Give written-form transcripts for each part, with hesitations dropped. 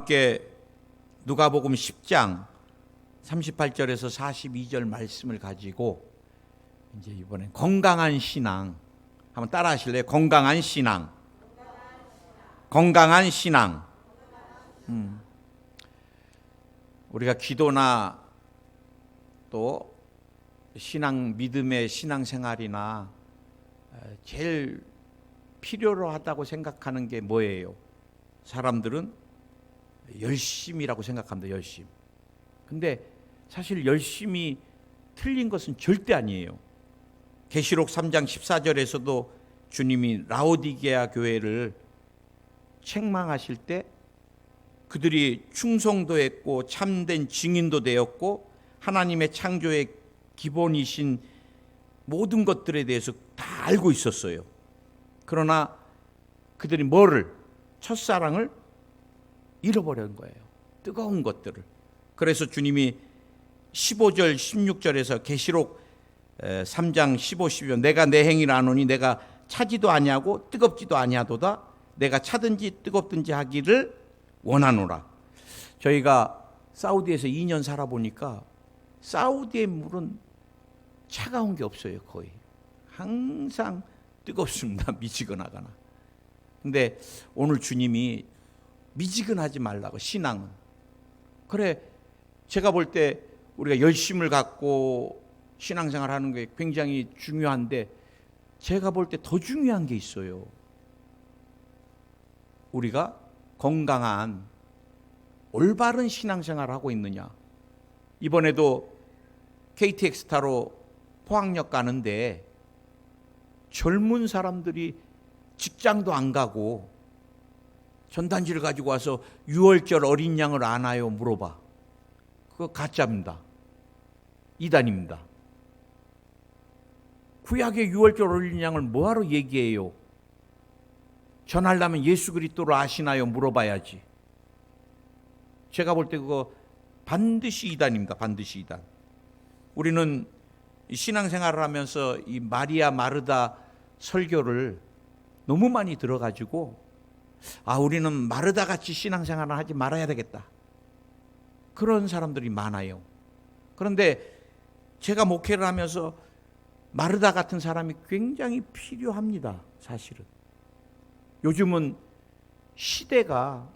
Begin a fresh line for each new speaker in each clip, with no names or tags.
함께 누가복음 10장 38절에서 42절 말씀을 가지고 이제 이번엔 건강한 신앙 한번 따라 하실래요? 건강한 신앙. 건강한 신앙. 우리가 기도나 또 신앙, 믿음의 신앙생활이나 제일 필요로 하다고 생각하는 게 뭐예요? 사람들은 열심이라고 생각합니다. 열심. 근데 사실 열심이 틀린 것은 절대 아니에요. 계시록 3장 14절에서도 주님이 라오디게아 교회를 책망하실 때 그들이 충성도 했고 참된 증인도 되었고 하나님의 창조의 기본이신 모든 것들에 대해서 다 알고 있었어요. 그러나 그들이 뭐를? 첫사랑을 잃어버린 거예요. 뜨거운 것들을. 그래서 주님이 15절 16절에서 계시록 3장 15, 16 내가 내 행위를 아노니 내가 차지도 아니하고 뜨겁지도 아니하도다. 내가 차든지 뜨겁든지 하기를 원하노라. 저희가 사우디에서 2년 살아보니까 사우디의 물은 차가운 게 없어요. 거의 항상 뜨겁습니다. 미지근하거나. 근데 오늘 주님이 미지근하지 말라고. 신앙은 그래, 제가 볼 때 우리가 열심을 갖고 신앙생활 하는 게 굉장히 중요한데 제가 볼 때 더 중요한 게 있어요. 우리가 건강한 올바른 신앙생활을 하고 있느냐. 이번에도 KTX 타러 포항역 가는데 젊은 사람들이 직장도 안 가고 전단지를 가지고 와서 유월절 어린 양을 아나요? 물어봐. 그거 가짜입니다. 이단입니다. 구약의 유월절 어린 양을 뭐하러 얘기해요? 전하려면 예수 그리스도를 아시나요? 물어봐야지. 제가 볼 때 그거 반드시 이단입니다. 반드시 이단. 우리는 신앙생활을 하면서 이 마리아 마르다 설교를 너무 많이 들어가지고 우리는 마르다 같이 신앙생활을 하지 말아야 되겠다. 그런 사람들이 많아요. 그런데 제가 목회를 하면서 마르다 같은 사람이 굉장히 필요합니다. 사실은. 요즘은 시대가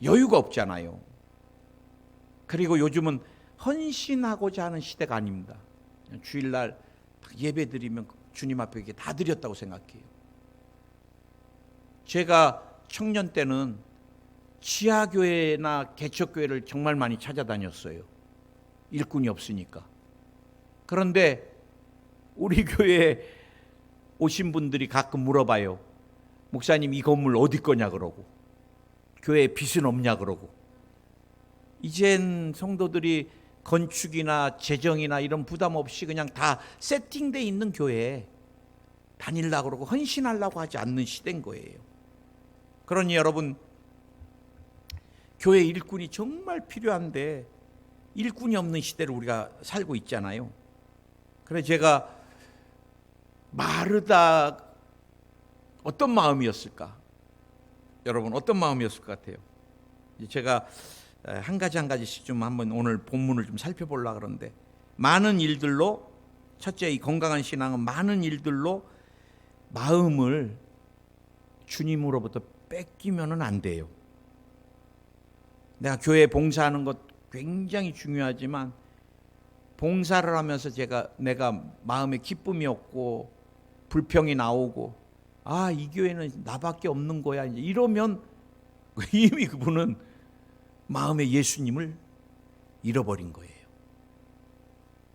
여유가 없잖아요. 그리고 요즘은 헌신하고자 하는 시대가 아닙니다. 주일날 예배 드리면 주님 앞에 이게 다 드렸다고 생각해요. 제가 청년 때는 지하교회나 개척교회를 정말 많이 찾아다녔어요. 일꾼이 없으니까. 그런데 우리 교회에 오신 분들이 가끔 물어봐요. 목사님, 이 건물 어디 거냐 그러고, 교회에 빚은 없냐 그러고. 이젠 성도들이 건축이나 재정이나 이런 부담 없이 그냥 다 세팅되어 있는 교회에 다니려고 그러고 헌신하려고 하지 않는 시대인 거예요. 그러니 여러분, 교회 일꾼이 정말 필요한데 일꾼이 없는 시대를 우리가 살고 있잖아요. 그래서 제가 마르다 어떤 마음이었을까? 여러분 어떤 마음이었을 것 같아요? 제가 한 가지씩 좀 한번 오늘 본문을 좀 살펴보려고 그러는데, 많은 일들로, 첫째 이 건강한 신앙은 많은 일들로 마음을 주님으로부터 뺏기면은 안 돼요. 내가 교회 봉사하는 것 굉장히 중요하지만 봉사를 하면서 내가 마음에 기쁨이 없고 불평이 나오고 이 교회는 나밖에 없는 거야 이러면 이미 그분은 마음에 예수님을 잃어버린 거예요.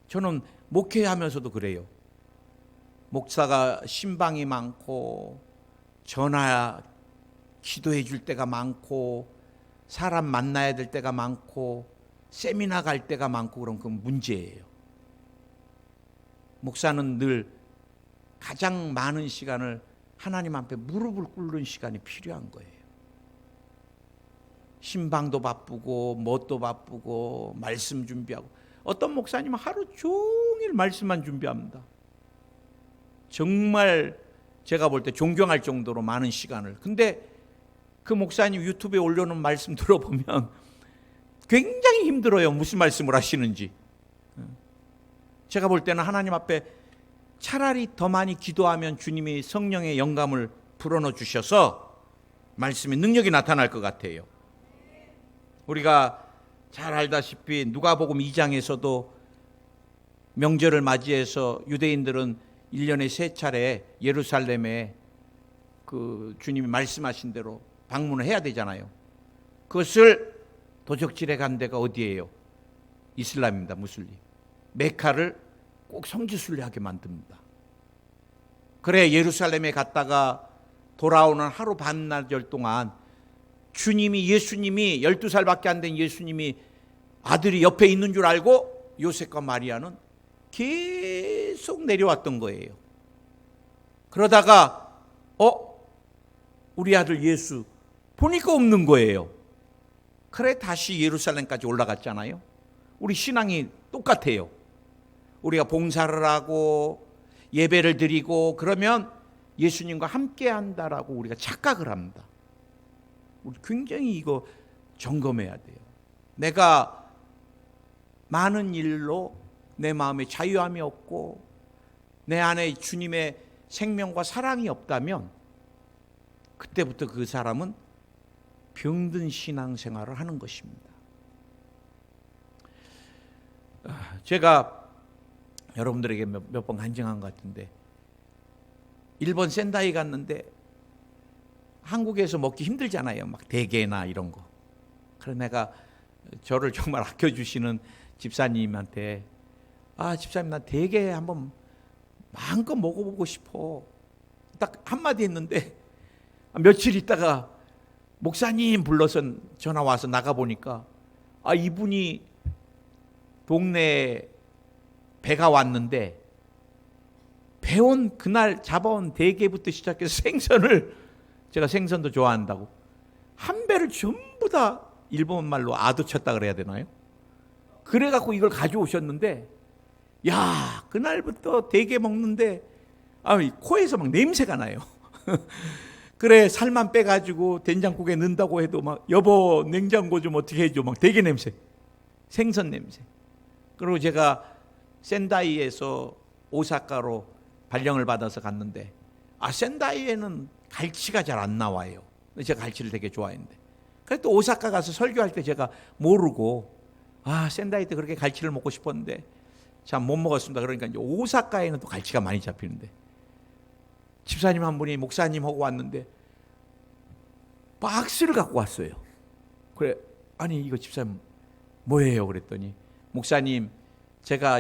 저는 목회하면서도 그래요. 목사가 신방이 많고 전화 기도해 줄 때가 많고 사람 만나야 될 때가 많고 세미나 갈 때가 많고 그럼 그건 문제예요. 목사는 늘 가장 많은 시간을 하나님 앞에 무릎을 꿇는 시간이 필요한 거예요. 신방도 바쁘고 뭣도 바쁘고 말씀 준비하고, 어떤 목사님은 하루 종일 말씀만 준비합니다. 정말 제가 볼 때 존경할 정도로 많은 시간을. 근데 그 목사님 유튜브에 올려놓은 말씀 들어보면 굉장히 힘들어요. 무슨 말씀을 하시는지. 제가 볼 때는 하나님 앞에 차라리 더 많이 기도하면 주님이 성령의 영감을 불어넣어 주셔서 말씀의 능력이 나타날 것 같아요. 우리가 잘 알다시피 누가복음 2장에서도 명절을 맞이해서 유대인들은 1년에 3차례 예루살렘에 그 주님이 말씀하신 대로 방문을 해야 되잖아요. 그것을 도적질해 간 데가 어디예요? 이슬람입니다. 무슬림. 메카를 꼭 성지순례하게 만듭니다. 그래 예루살렘에 갔다가 돌아오는 하루 반나절 동안 예수님이 12살밖에 안 된 예수님이 아들이 옆에 있는 줄 알고 요셉과 마리아는 계속 내려왔던 거예요. 그러다가 우리 아들 예수 보니까 없는 거예요. 그래 다시 예루살렘까지 올라갔잖아요. 우리 신앙이 똑같아요. 우리가 봉사를 하고 예배를 드리고 그러면 예수님과 함께 한다라고 우리가 착각을 합니다. 우리 굉장히 이거 점검해야 돼요. 내가 많은 일로 내 마음에 자유함이 없고 내 안에 주님의 생명과 사랑이 없다면 그때부터 그 사람은 병든 신앙생활을 하는 것입니다. 제가 여러분들에게 몇 번 간증한 것 같은데 일본 센다이 갔는데 한국에서 먹기 힘들잖아요. 막 대게나 이런 거. 그래서 내가 저를 정말 아껴주시는 집사님한테 집사님 나 대게 한번 마음껏 먹어보고 싶어. 딱 한마디 했는데 며칠 있다가 목사님 불러서 전화 와서 나가보니까 이분이 동네에 배가 왔는데 배온 그날 잡아온 대게부터 시작해서 생선을 제가 생선도 좋아한다고 한 배를 전부 다 일본말로 아도쳤다 그래야 되나요? 그래갖고 이걸 가져오셨는데 그날부터 대게 먹는데 코에서 막 냄새가 나요. 그래 살만 빼가지고 된장국에 넣는다고 해도 막 여보 냉장고 좀 어떻게 해줘 막 대게 냄새 생선 냄새. 그리고 제가 센다이에서 오사카로 발령을 받아서 갔는데 센다이에는 갈치가 잘 안 나와요. 제가 갈치를 되게 좋아했는데 그래서 또 오사카 가서 설교할 때 제가 모르고 센다이 때 그렇게 갈치를 먹고 싶었는데 참 못 먹었습니다. 그러니까 이제 오사카에는 또 갈치가 많이 잡히는데 집사님 한 분이 목사님하고 왔는데 박스를 갖고 왔어요. 그래 이거 집사님 뭐예요? 그랬더니 목사님 제가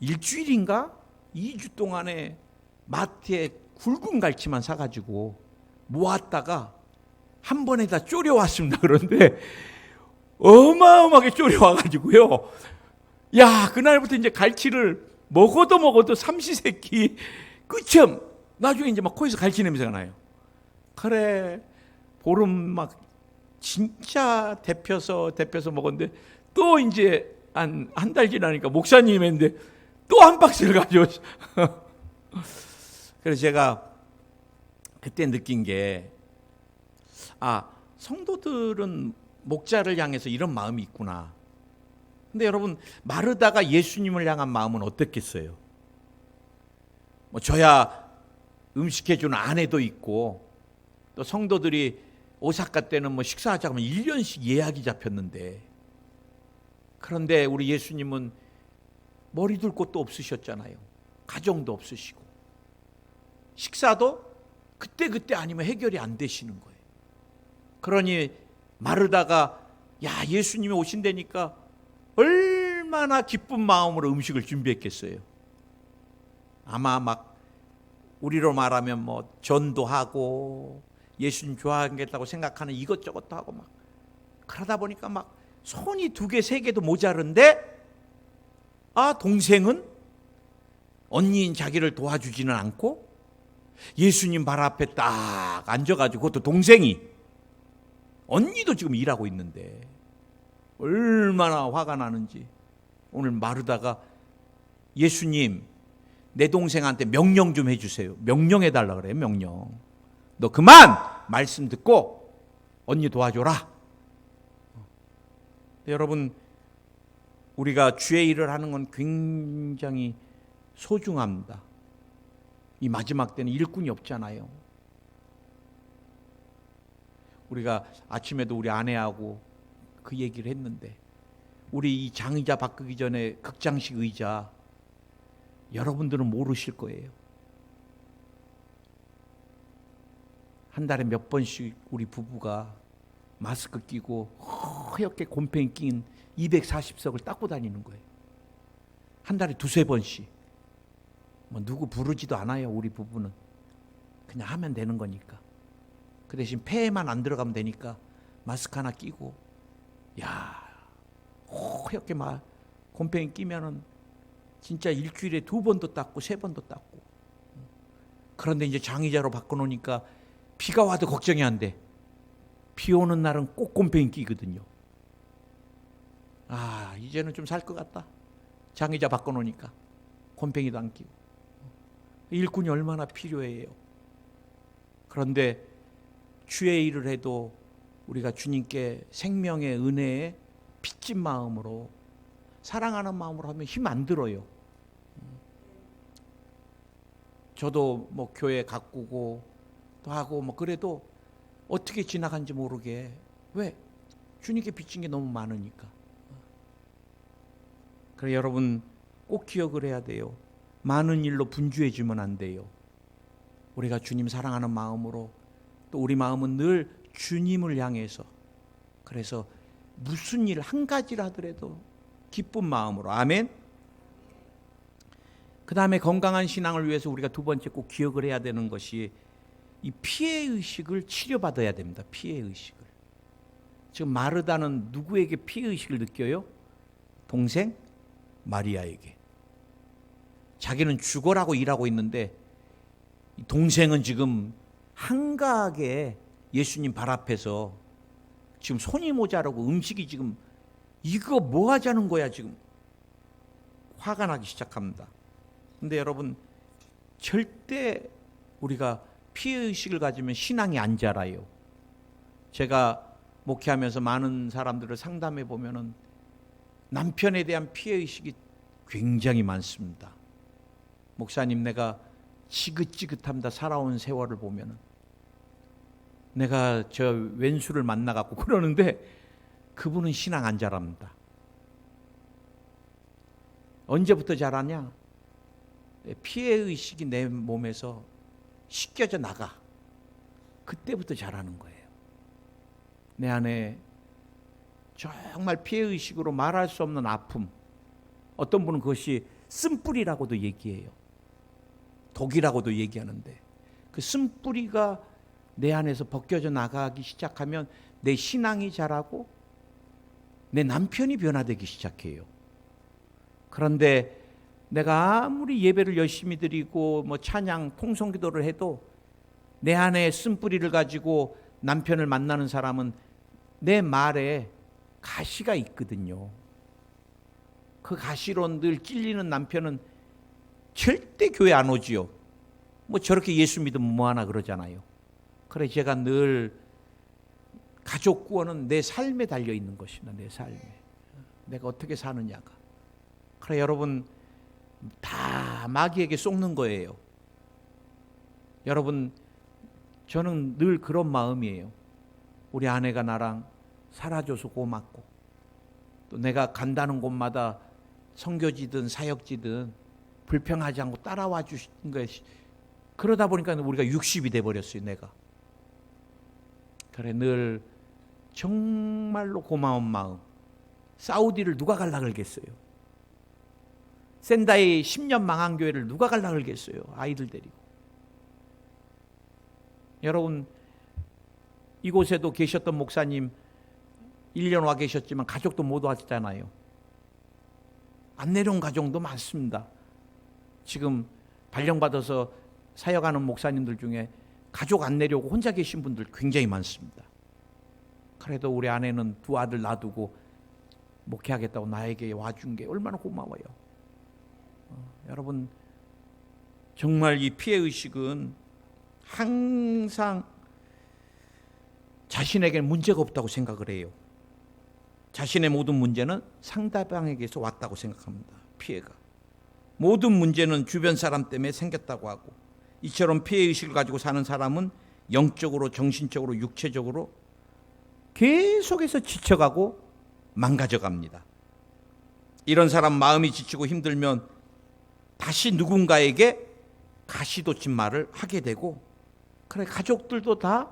일주일인가 2주 동안에 마트에 굵은 갈치만 사가지고 모았다가 한 번에 다 졸여왔습니다. 그런데 어마어마하게 졸여와가지고요. 그날부터 이제 갈치를 먹어도 삼시세끼 끝이 없. 나중에 이제 막 코에서 갈치 냄새가 나요. 그래 보름 막 진짜 데펴서 먹었는데 또 이제 한 달 지나니까 목사님 했는데 또 한 박스를 가져오셔. 그래서 제가 그때 느낀 게 성도들은 목자를 향해서 이런 마음이 있구나. 근데 여러분 마르다가 예수님을 향한 마음은 어떻겠어요? 저야 음식해주는 아내도 있고 또 성도들이 오사카 때는 식사하자고 하면 1년씩 예약이 잡혔는데 그런데 우리 예수님은 머리 둘 곳도 없으셨잖아요. 가정도 없으시고 식사도 그때 아니면 해결이 안 되시는 거예요. 그러니 마르다가 예수님이 오신다니까 얼마나 기쁜 마음으로 음식을 준비했겠어요. 아마 막 우리로 말하면 전도하고 예수님 좋아하겠다고 생각하는 이것저것도 하고 막 그러다 보니까 막 손이 2개, 3개도 모자른데 동생은 언니인 자기를 도와주지는 않고 예수님 발 앞에 딱 앉아가지고 그것도 동생이 언니도 지금 일하고 있는데 얼마나 화가 나는지 오늘 마르다가 예수님 내 동생한테 명령 좀 해주세요. 명령해달라 그래요. 명령. 너 그만 말씀 듣고 언니 도와줘라. 여러분, 우리가 주의 일을 하는 건 굉장히 소중합니다. 이 마지막 때는 일꾼이 없잖아요. 우리가 아침에도 우리 아내하고 그 얘기를 했는데, 우리 이 장의자 바꾸기 전에 극장식 의자 여러분들은 모르실 거예요. 한 달에 몇 번씩 우리 부부가 마스크 끼고 허옇게 곰팡이 낀 240석을 닦고 다니는 거예요. 한 달에 두세 번씩. 뭐 누구 부르지도 않아요. 우리 부부는 그냥 하면 되는 거니까. 그 대신 폐에만 안 들어가면 되니까 마스크 하나 끼고, 야, 허옇게 막 곰팡이 끼면은 진짜 일주일에 2번도 닦고 3번도 닦고. 그런데 이제 장의자로 바꿔놓으니까 비가 와도 걱정이 안 돼. 비 오는 날은 꼭 곰팡이 끼거든요. 아, 이제는 좀 살 것 같다. 장의자 바꿔놓으니까 곰팡이도 안 끼고. 일꾼이 얼마나 필요해요. 그런데 주의 일을 해도 우리가 주님께 생명의 은혜에 빚진 마음으로, 사랑하는 마음으로 하면 힘 안 들어요. 저도 뭐 교회 가꾸고 또 하고 뭐 그래도 어떻게 지나간지 모르게, 왜? 주님께 빚진 게 너무 많으니까. 그래, 여러분 꼭 기억을 해야 돼요. 많은 일로 분주해지면 안 돼요. 우리가 주님 사랑하는 마음으로, 또 우리 마음은 늘 주님을 향해서, 그래서 무슨 일 한 가지를 하더라도 기쁜 마음으로. 아멘. 그 다음에 건강한 신앙을 위해서 우리가 두 번째 꼭 기억을 해야 되는 것이 이 피해의식을 치료받아야 됩니다. 피해의식을. 지금 마르다는 누구에게 피해의식을 느껴요? 동생 마리아에게. 자기는 죽어라고 일하고 있는데 동생은 지금 한가하게 예수님 발 앞에서 지금 손이 모자라고 음식이 지금, 이거 뭐 하자는 거야 지금. 화가 나기 시작합니다. 근데 여러분, 절대 우리가 피해의식을 가지면 신앙이 안 자라요. 제가 목회하면서 많은 사람들을 상담해 보면은 남편에 대한 피해의식이 굉장히 많습니다. 목사님, 내가 지긋지긋합니다. 살아온 세월을 보면은. 내가 저 왼수를 만나갖고 그러는데 그분은 신앙 안 자랍니다. 언제부터 자라냐? 피해의식이 내 몸에서 씻겨져 나가. 그때부터 자라는 거예요. 내 안에 정말 피해의식으로 말할 수 없는 아픔. 어떤 분은 그것이 쓴뿌리라고도 얘기해요. 독이라고도 얘기하는데, 그 쓴뿌리가 내 안에서 벗겨져 나가기 시작하면 내 신앙이 자라고 내 남편이 변화되기 시작해요. 그런데 내가 아무리 예배를 열심히 드리고 뭐 찬양, 통성기도를 해도 내 안에 쓴뿌리를 가지고 남편을 만나는 사람은 내 말에 가시가 있거든요. 그 가시로 늘 찔리는 남편은 절대 교회 안 오지요. 뭐 저렇게 예수 믿으면 뭐하나 그러잖아요. 그래, 제가 늘 가족 구원은 내 삶에 달려 있는 것입니다. 내 삶에. 내가 어떻게 사느냐가. 그래, 여러분, 다 마귀에게 속는 거예요. 여러분, 저는 늘 그런 마음이에요. 우리 아내가 나랑 살아줘서 고맙고, 또 내가 간다는 곳마다 선교지든 사역지든 불평하지 않고 따라와 주시는 거예요. 그러다 보니까 우리가 60이 돼버렸어요. 내가. 그래, 늘 정말로 고마운 마음. 사우디를 누가 갈라 그러겠어요? 센다이 10년 망한 교회를 누가 갈라 그러겠어요? 아이들 데리고. 여러분, 이곳에도 계셨던 목사님 1년 와 계셨지만 가족도 못 왔잖아요. 안 내려온 가정도 많습니다. 지금 발령받아서 사역하는 목사님들 중에 가족 안 내려오고 혼자 계신 분들 굉장히 많습니다. 그래도 우리 아내는 2 아들 놔두고 목회하겠다고 나에게 와준 게 얼마나 고마워요. 여러분, 정말 이 피해의식은 항상 자신에게는 문제가 없다고 생각을 해요. 자신의 모든 문제는 상대방에게서 왔다고 생각합니다. 피해가. 모든 문제는 주변 사람 때문에 생겼다고 하고, 이처럼 피해의식을 가지고 사는 사람은 영적으로, 정신적으로, 육체적으로 계속해서 지쳐가고 망가져갑니다. 이런 사람 마음이 지치고 힘들면 다시 누군가에게 가시돋친 말을 하게 되고, 그래 가족들도 다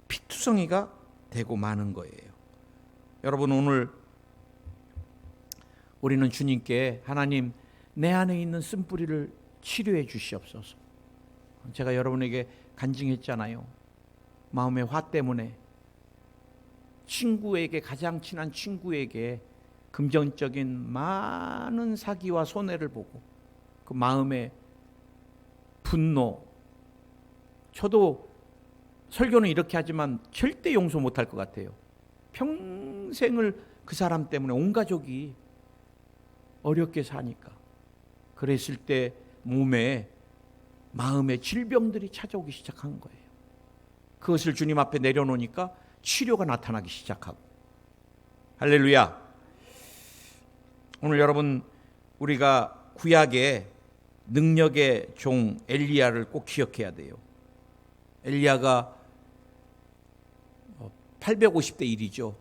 피투성이가 되고 마는 거예요. 여러분, 오늘 우리는 주님께 하나님, 내 안에 있는 쓴뿌리를 치료해 주시옵소서. 제가 여러분에게 간증했잖아요. 마음의 화 때문에 친구에게, 가장 친한 친구에게 금전적인 많은 사기와 손해를 보고 그 마음의 분노, 저도 설교는 이렇게 하지만 절대 용서 못할 것 같아요. 평생을 그 사람 때문에 온 가족이 어렵게 사니까. 그랬을 때 몸에, 마음의 질병들이 찾아오기 시작한 거예요. 그것을 주님 앞에 내려놓으니까 치료가 나타나기 시작하고. 할렐루야. 오늘 여러분, 우리가 구약의 능력의 종 엘리야를 꼭 기억해야 돼요. 엘리야가 850대 1이죠.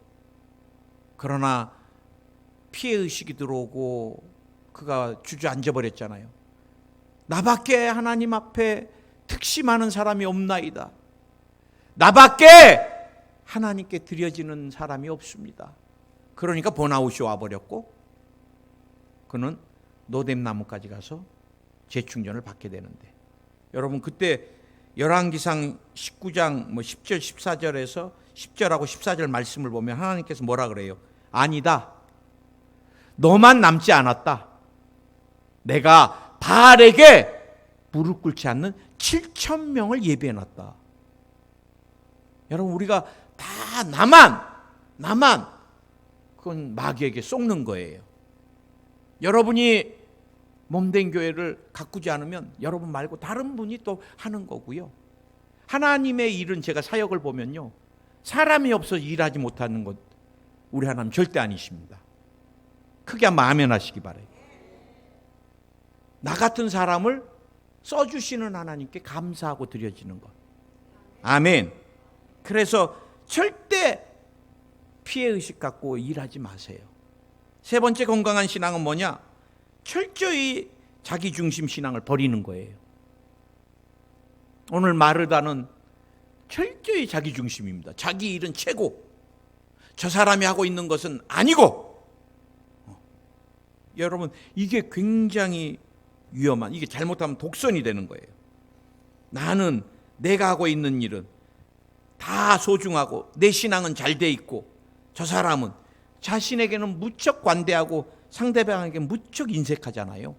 그러나 피해의식이 들어오고 그가 주저앉아 버렸잖아요. 나밖에 하나님 앞에 특심하는 사람이 없나이다. 나밖에 하나님께 드려지는 사람이 없습니다. 그러니까 번아웃이 와버렸고, 그는 노뎀나무까지 가서 재충전을 받게 되는데, 여러분 그때 열왕기상 19장 10절 14절에서 10절하고 14절 말씀을 보면 하나님께서 뭐라 그래요? 아니다, 너만 남지 않았다. 내가 바알에게 무릎 꿇지 않는 7,000명을 예비해놨다. 여러분, 우리가 다 나만 그건 마귀에게 속는 거예요. 여러분이 몸된 교회를 가꾸지 않으면 여러분 말고 다른 분이 또 하는 거고요. 하나님의 일은, 제가 사역을 보면요, 사람이 없어서 일하지 못하는 것 우리 하나님 절대 아니십니다. 크게 한번 아멘 하시기 바라요. 나 같은 사람을 써주시는 하나님께 감사하고 드려지는 것. 아멘. 그래서 절대 피해의식 갖고 일하지 마세요. 세 번째 건강한 신앙은 뭐냐? 철저히 자기중심 신앙을 버리는 거예요. 오늘 마르다는 철저히 자기중심입니다. 자기 일은 최고, 저 사람이 하고 있는 것은 아니고. 여러분, 이게 굉장히 위험한, 이게 잘못하면 독선이 되는 거예요. 나는, 내가 하고 있는 일은 다 소중하고 내 신앙은 잘 돼 있고, 저 사람은, 자신에게는 무척 관대하고 상대방에게 무척 인색하잖아요.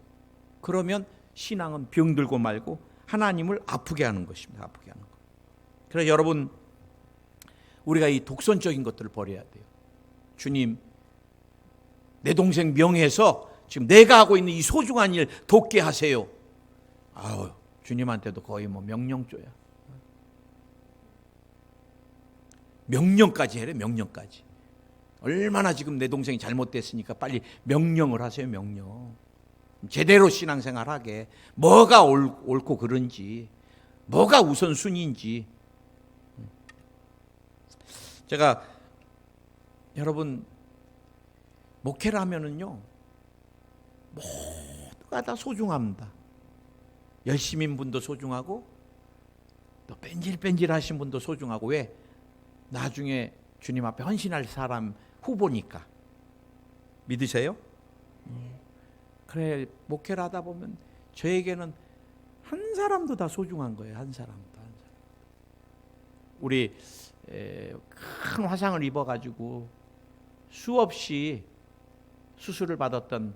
그러면 신앙은 병들고 말고 하나님을 아프게 하는 것입니다. 아프게 하는 것. 그래서 여러분, 우리가 이 독선적인 것들을 버려야 돼요. 주님, 내 동생 명예해서 지금 내가 하고 있는 이 소중한 일 돕게 하세요. 아우, 주님한테도 거의 명령조야. 명령까지 해래, 명령까지. 얼마나 지금 내 동생이 잘못됐으니까 빨리 명령을 하세요, 명령. 제대로 신앙생활하게. 뭐가 옳고 그른지, 뭐가 우선순위인지. 제가 여러분, 목회를 하면은요, 모두가 다 소중합니다. 열심인 분도 소중하고, 또 뺀질뺀질 하신 분도 소중하고. 왜? 나중에 주님 앞에 헌신할 사람 후보니까. 믿으세요? 그래, 목회를 하다 보면 저에게는 한 사람도 다 소중한 거예요. 한 사람도, 한 사람. 우리 큰 화상을 입어가지고 수없이 수술을 받았던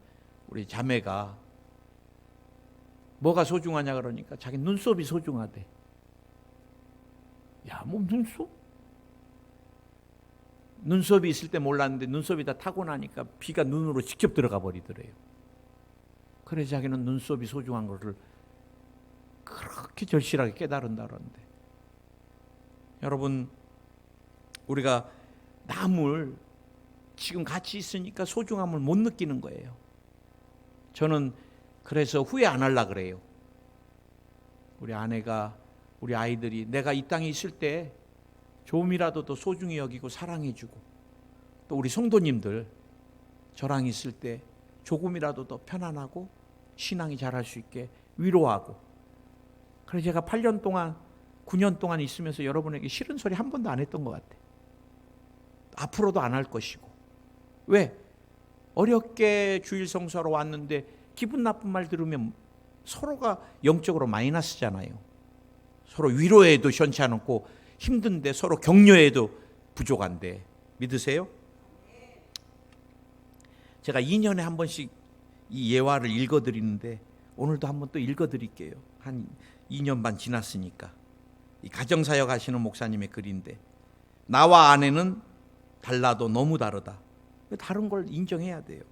우리 자매가 뭐가 소중하냐 그러니까 자기 눈썹이 소중하대. 야, 뭐 눈썹? 눈썹이 있을 때 몰랐는데 눈썹이 다 타고 나니까 피가 눈으로 직접 들어가 버리더래요. 그래서 자기는 눈썹이 소중한 것을 그렇게 절실하게 깨달은다는데, 여러분, 우리가 남을 지금 같이 있으니까 소중함을 못 느끼는 거예요. 저는 그래서 후회 안 하려고 그래요. 우리 아내가, 우리 아이들이 내가 이 땅에 있을 때 조금이라도 더 소중히 여기고 사랑해주고, 또 우리 성도님들 저랑 있을 때 조금이라도 더 편안하고 신앙이 자랄 수 있게 위로하고. 그래서 제가 8년 동안 9년 동안 있으면서 여러분에게 싫은 소리 한 번도 안 했던 것 같아요. 앞으로도 안 할 것이고. 왜? 어렵게 주일 성수하러 왔는데 기분 나쁜 말 들으면 서로가 영적으로 마이너스잖아요. 서로 위로해도 시원치 않고 힘든데 서로 격려해도 부족한데. 믿으세요? 제가 2년에 한 번씩 이 예화를 읽어드리는데 오늘도 한번 또 읽어드릴게요. 한 2년 반 지났으니까. 이 가정사역 하시는 목사님의 글인데, 나와 아내는 달라도 너무 다르다. 다른 걸 인정해야 돼요.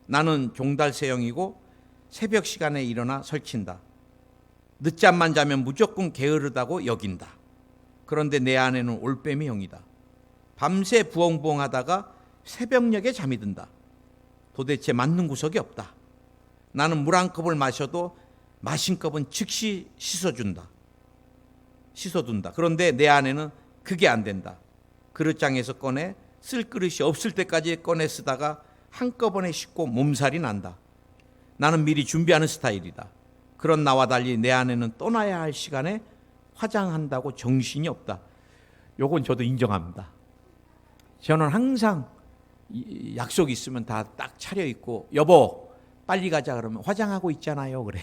나는 종달새형이고 새벽 시간에 일어나 설친다. 늦잠만 자면 무조건 게으르다고 여긴다. 그런데 내 아내는 올빼미형이다. 밤새 부엉부엉하다가 새벽녘에 잠이 든다. 도대체 맞는 구석이 없다. 나는 물 한 컵을 마셔도 마신 컵은 즉시 씻어둔다. 그런데 내 아내는 그게 안 된다. 그릇장에서 꺼내 쓸 그릇이 없을 때까지 꺼내 쓰다가 한꺼번에 씻고 몸살이 난다. 나는 미리 준비하는 스타일이다. 그런 나와 달리 내 아내는 떠나야 할 시간에 화장한다고 정신이 없다. 요건 저도 인정합니다. 저는 항상 약속 있으면 다 딱 차려입고, 여보 빨리 가자 그러면 화장하고 있잖아요 그래.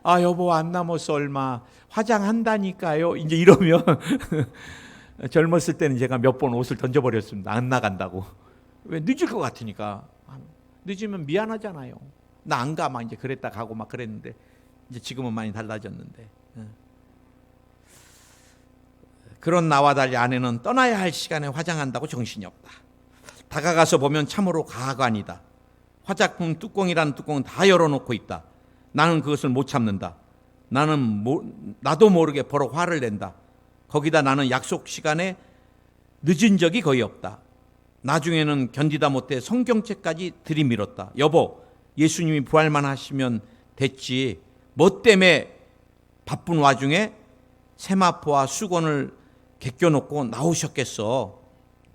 아 여보 안 남았어 얼마, 화장한다니까요. 이제 이러면 젊었을 때는 제가 몇 번 옷을 던져버렸습니다. 안 나간다고. 왜? 늦을 것 같으니까. 늦으면 미안하잖아요. 나 안 가 막 이제 그랬다 가고 막 그랬는데, 이제 지금은 많이 달라졌는데. 그런 나와 달리 아내는 떠나야 할 시간에 화장한다고 정신이 없다. 다가가서 보면 참으로 가관이다. 화장품 뚜껑이란 뚜껑은 다 열어놓고 있다. 나는 그것을 못 참는다. 나도 모르게 버럭 화를 낸다. 거기다 나는 약속 시간에 늦은 적이 거의 없다. 나중에는 견디다 못해 성경책까지 들이밀었다. 여보, 예수님이 부활만 하시면 됐지. 뭐 때문에 바쁜 와중에 세마포와 수건을 개껴놓고 나오셨겠어.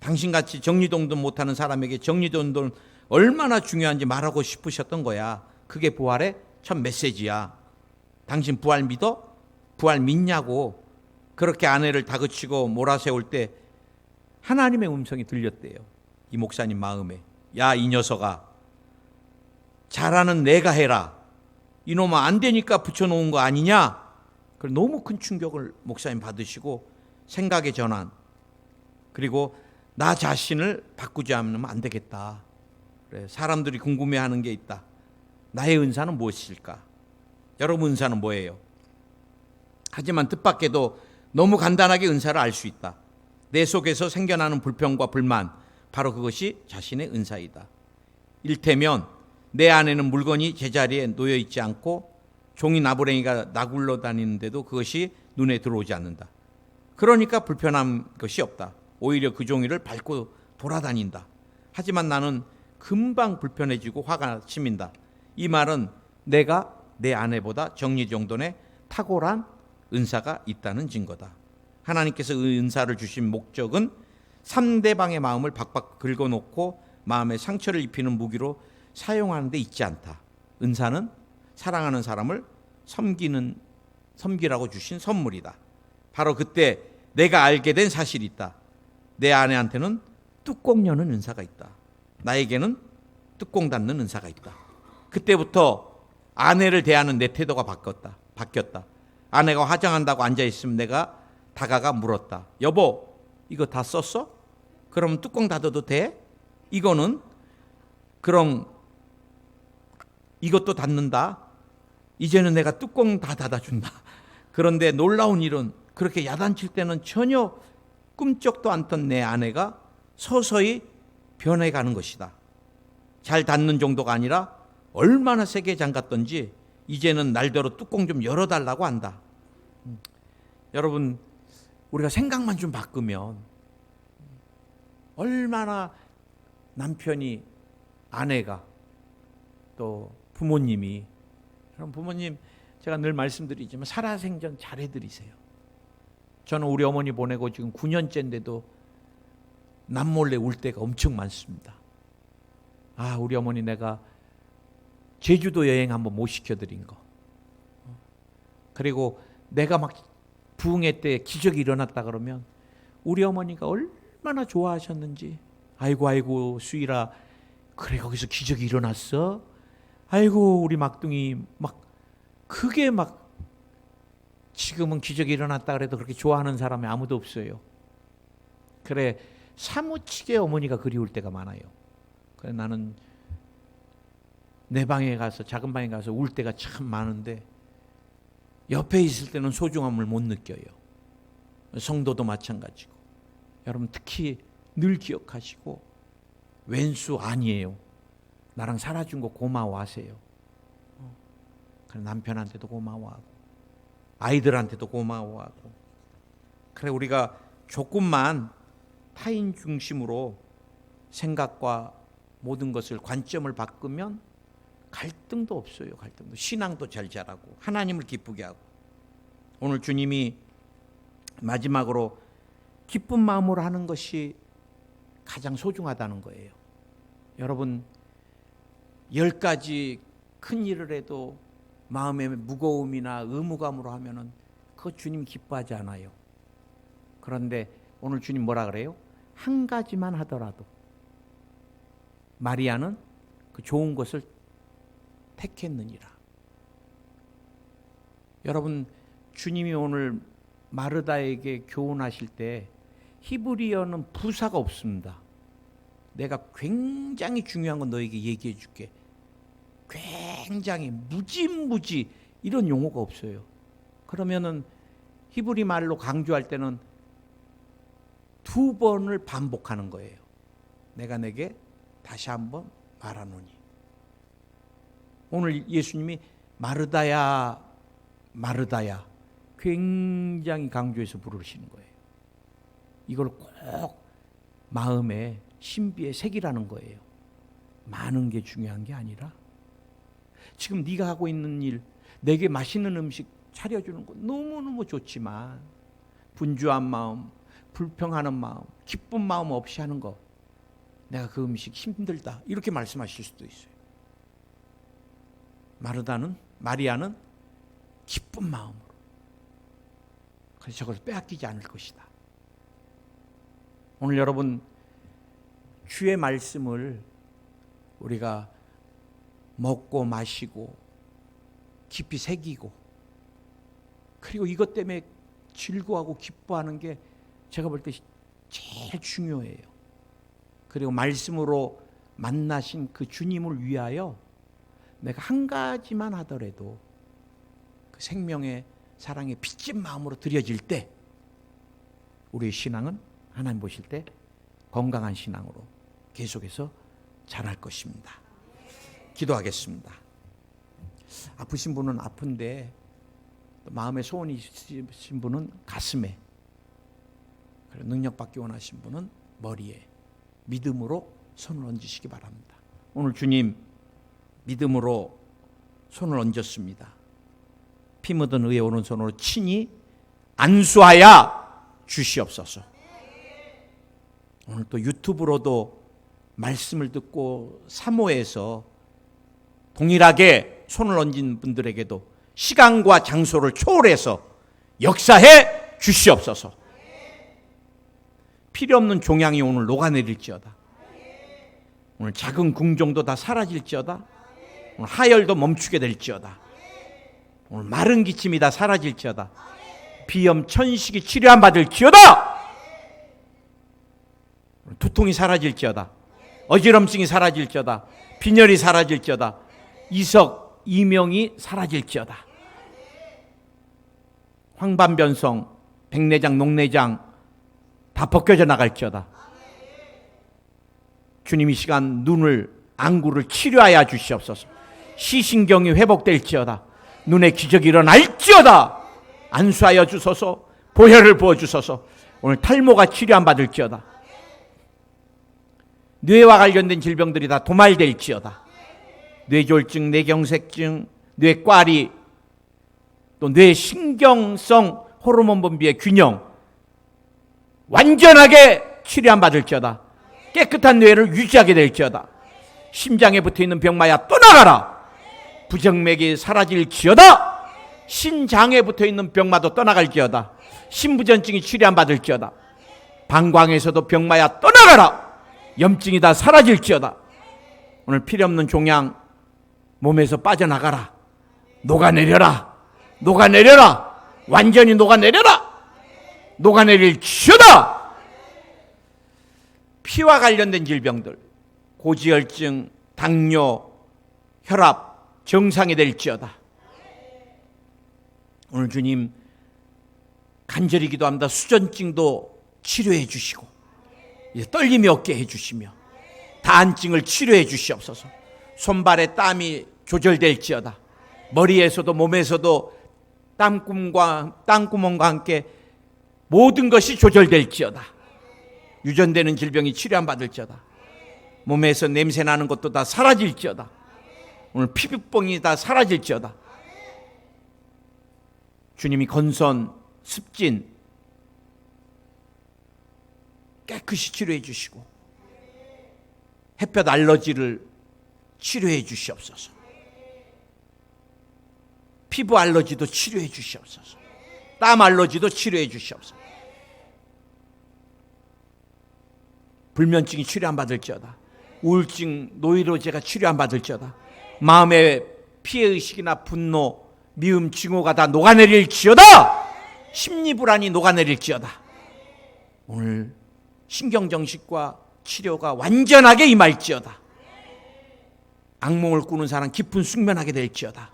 당신같이 정리동도 못하는 사람에게 정리동도 얼마나 중요한지 말하고 싶으셨던 거야. 그게 부활의 첫 메시지야. 당신 부활 믿어? 부활 믿냐고. 그렇게 아내를 다그치고 몰아세울 때 하나님의 음성이 들렸대요. 이 목사님 마음에. 야, 이 녀석아, 잘하는 내가 해라. 이놈아 안 되니까 붙여놓은 거 아니냐? 너무 큰 충격을 목사님 받으시고 생각의 전환, 그리고 나 자신을 바꾸지 않으면 안 되겠다. 그래, 사람들이 궁금해하는 게 있다. 나의 은사는 무엇일까? 여러분 은사는 뭐예요? 하지만 뜻밖에도 너무 간단하게 은사를 알 수 있다. 내 속에서 생겨나는 불평과 불만, 바로 그것이 자신의 은사이다. 일테면 내 안에는 물건이 제자리에 놓여 있지 않고 종이 나부랭이가 나굴러 다니는데도 그것이 눈에 들어오지 않는다. 그러니까 불편한 것이 없다. 오히려 그 종이를 밟고 돌아다닌다. 하지만 나는 금방 불편해지고 화가 치민다. 이 말은 내가 내 아내보다 정리정돈에 탁월한 은사가 있다는 증거다. 하나님께서 은사를 주신 목적은 상대방의 마음을 박박 긁어놓고 마음에 상처를 입히는 무기로 사용하는 데 있지 않다. 은사는 사랑하는 사람을 섬기라고 주신 선물이다. 바로 그때 내가 알게 된 사실이 있다. 내 아내한테는 뚜껑 여는 은사가 있다. 나에게는 뚜껑 닫는 은사가 있다. 그때부터 아내를 대하는 내 태도가 바뀌었다. 아내가 화장한다고 앉아있으면 내가 다가가 물었다. 여보, 이거 다 썼어? 그럼 뚜껑 닫아도 돼? 그럼 이것도 닫는다. 이제는 내가 뚜껑 다 닫아준다. 그런데 놀라운 일은 그렇게 야단칠 때는 전혀 꿈쩍도 않던 내 아내가 서서히 변해가는 것이다. 잘 닫는 정도가 아니라 얼마나 세게 잠갔던지 이제는 날대로 뚜껑 좀 열어달라고 한다. 여러분, 우리가 생각만 좀 바꾸면 얼마나 남편이, 아내가, 또 부모님이, 그럼 부모님 제가 늘 말씀드리지만 살아생전 잘해드리세요. 저는 우리 어머니 보내고 지금 9년째인데도 남몰래 울 때가 엄청 많습니다. 아, 우리 어머니 내가 제주도 여행 한번 못 시켜드린 거, 그리고 내가 막 부흥회 때 기적이 일어났다 그러면 우리 어머니가 얼마나 좋아하셨는지. 아이고 수일아, 그래 거기서 기적이 일어났어? 아이고 우리 막둥이, 막 그게 막 지금은 기적이 일어났다 그래도 그렇게 좋아하는 사람이 아무도 없어요. 그래 사무치게 어머니가 그리울 때가 많아요. 그래 나는 내 방에 가서, 작은 방에 가서 울 때가 참 많은데 옆에 있을 때는 소중함을 못 느껴요. 성도도 마찬가지고. 여러분 특히 늘 기억하시고, 왼수 아니에요. 나랑 살아준 거 고마워하세요. 그래 남편한테도 고마워하고 아이들한테도 고마워하고. 그래 우리가 조금만 타인 중심으로 생각과 모든 것을 관점을 바꾸면 갈등도 없어요. 갈등도. 신앙도 잘 자라고 하나님을 기쁘게 하고. 오늘 주님이 마지막으로 기쁜 마음으로 하는 것이 가장 소중하다는 거예요. 여러분 10가지 큰 일을 해도 마음의 무거움이나 의무감으로 하면은 그거 주님 기뻐하지 않아요. 그런데 오늘 주님 뭐라 그래요? 한 가지만 하더라도. 마리아는 그 좋은 것을 택했느니라. 여러분 주님이 오늘 마르다에게 교훈하실 때 히브리어는 부사가 없습니다. 내가 굉장히 중요한 건 너에게 얘기해 줄게. 굉장히 무지무지 이런 용어가 없어요. 그러면은 히브리 말로 강조할 때는 2번을 반복하는 거예요. 내가 내게 다시 한번 말하노니. 오늘 예수님이 마르다야 마르다야 굉장히 강조해서 부르시는 거예요. 이걸 꼭 마음에 신비에 새기라는 거예요. 많은 게 중요한 게 아니라 지금 네가 하고 있는 일, 내게 맛있는 음식 차려주는 거 너무너무 좋지만 분주한 마음, 불평하는 마음, 기쁜 마음 없이 하는 거, 내가 그 음식 힘들다 이렇게 말씀하실 수도 있어요. 마리아는 기쁜 마음으로, 그래서 저걸 빼앗기지 않을 것이다. 오늘 여러분 주의 말씀을 우리가 먹고 마시고 깊이 새기고, 그리고 이것 때문에 즐거워하고 기뻐하는 게 제가 볼 때 제일 중요해요. 그리고 말씀으로 만나신 그 주님을 위하여 내가 한 가지만 하더라도 그 생명의 사랑의 빚진 마음으로 드려질 때 우리의 신앙은 하나님 보실 때 건강한 신앙으로 계속해서 자랄 것입니다. 기도하겠습니다. 아프신 분은 아픈데 또 마음에 소원이 있으신 분은 가슴에, 그리고 능력받기 원하신 분은 머리에 믿음으로 손을 얹으시기 바랍니다. 오늘 주님 믿음으로 손을 얹었습니다. 피 묻은 의의 오른손으로 친히 안수하여 주시옵소서. 오늘 또 유튜브로도 말씀을 듣고 사모해서 동일하게 손을 얹은 분들에게도 시간과 장소를 초월해서 역사해 주시옵소서. 필요 없는 종양이 오늘 녹아내릴지어다. 오늘 작은 궁정도 다 사라질지어다. 오늘 하열도 멈추게 될지어다. 오늘 마른 기침이 다 사라질지어다. 비염 천식이 치료 안 받을지어다. 두통이 사라질지어다. 어지럼증이 사라질지어다. 빈혈이 사라질지어다. 이석, 이명이 사라질지어다. 황반변성, 백내장, 녹내장 다 벗겨져 나갈지어다. 주님 이 시간 눈을, 안구를 치료하여 주시옵소서. 시신경이 회복될지어다. 눈에 기적이 일어날지어다. 안수하여 주소서. 보혈을 부어주소서. 오늘 탈모가 치료 안 받을지어다. 뇌와 관련된 질병들이 다 도말될지어다. 뇌졸중, 뇌경색증, 뇌꽈리, 또 뇌신경성 호르몬 분비의 균형 완전하게 치료 받을지어다. 깨끗한 뇌를 유지하게 될지어다. 심장에 붙어있는 병마야 떠나가라. 부정맥이 사라질지어다. 신장에 붙어있는 병마도 떠나갈지어다. 신부전증이 치료 받을지어다. 방광에서도 병마야 떠나가라. 염증이 다 사라질지어다. 오늘 필요없는 종양 몸에서 빠져나가라. 녹아내려라. 녹아내려라. 완전히 녹아내려라. 녹아내릴지어다. 피와 관련된 질병들, 고지혈증, 당뇨, 혈압 정상이 될지어다. 오늘 주님 간절히 기도합니다. 수전증도 치료해 주시고 떨림이 없게 해주시며 다한증을 치료해 주시옵소서. 손발에 땀이 조절될지어다. 머리에서도 몸에서도 땀구멍과 함께 모든 것이 조절될지어다. 유전되는 질병이 치료받을지어다. 몸에서 냄새나는 것도 다 사라질지어다. 오늘 피부병이 다 사라질지어다. 주님이 건선, 습진 깨끗이 치료해 주시고 햇볕 알러지를 치료해 주시옵소서. 피부 알러지도 치료해 주시옵소서. 땀 알러지도 치료해 주시옵소서. 불면증이 치료 안 받을지어다. 우울증, 노이로제가 치료 안 받을지어다. 마음의 피해의식이나 분노, 미움, 증오가 다 녹아내릴지어다. 심리불안이 녹아내릴지어다. 오늘 신경정신과 치료가 완전하게 임할지어다. 악몽을 꾸는 사람 깊은 숙면하게 될지어다.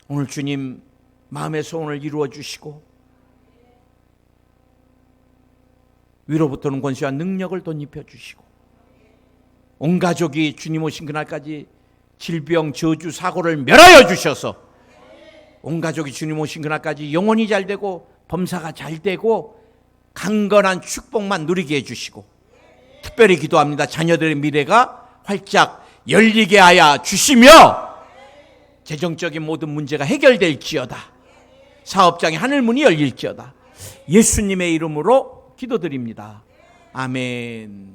오늘 주님 마음의 소원을 이루어 주시고 위로부터는 권세와 능력을 덧입혀 주시고 온 가족이 주님 오신 그날까지 질병, 저주, 사고를 멸하여 주셔서 온 가족이 주님 오신 그날까지 영혼이 잘 되고 범사가 잘 되고 강건한 축복만 누리게 해주시고 특별히 기도합니다. 자녀들의 미래가 활짝 열리게 하여 주시며 재정적인 모든 문제가 해결될지어다. 사업장의 하늘문이 열릴지어다. 예수님의 이름으로 기도드립니다. 아멘.